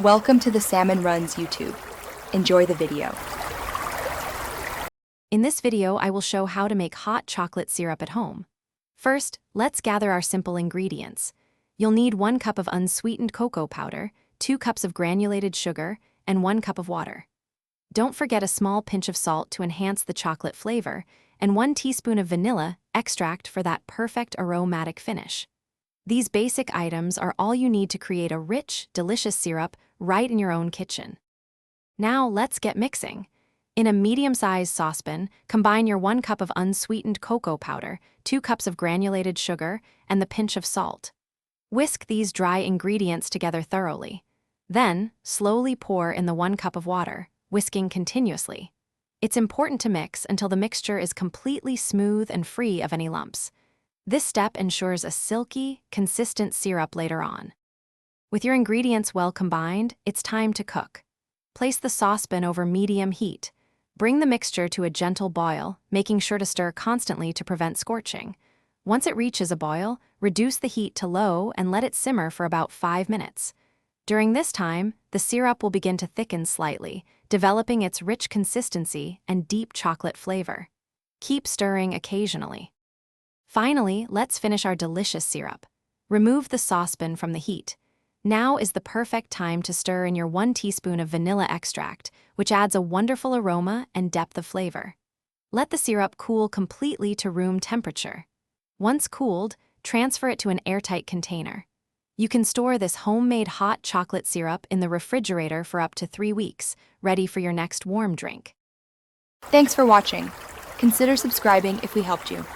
Welcome to the Salmon Runs YouTube. Enjoy the video. In this video, I will show how to make hot chocolate syrup at home. First, let's gather our simple ingredients. You'll need 1 cup of unsweetened cocoa powder, 2 cups of granulated sugar, and 1 cup of water. Don't forget a small pinch of salt to enhance the chocolate flavor, and 1 teaspoon of vanilla extract for that perfect aromatic finish. These basic items are all you need to create a rich, delicious syrup right in your own kitchen. Now let's get mixing. In a medium-sized saucepan, combine your 1 cup of unsweetened cocoa powder, 2 cups of granulated sugar, and the pinch of salt. Whisk these dry ingredients together thoroughly. Then, slowly pour in the 1 cup of water, whisking continuously. It's important to mix until the mixture is completely smooth and free of any lumps. This step ensures a silky, consistent syrup later on. With your ingredients well combined, it's time to cook. Place the saucepan over medium heat. Bring the mixture to a gentle boil, making sure to stir constantly to prevent scorching. Once it reaches a boil, reduce the heat to low and let it simmer for about 5 minutes. During this time, the syrup will begin to thicken slightly, developing its rich consistency and deep chocolate flavor. Keep stirring occasionally. Finally, let's finish our delicious syrup. Remove the saucepan from the heat. Now is the perfect time to stir in your 1 teaspoon of vanilla extract, which adds a wonderful aroma and depth of flavor. Let the syrup cool completely to room temperature. Once cooled, transfer it to an airtight container. You can store this homemade hot chocolate syrup in the refrigerator for up to 3 weeks, ready for your next warm drink. Thanks for watching. Consider subscribing if we helped you.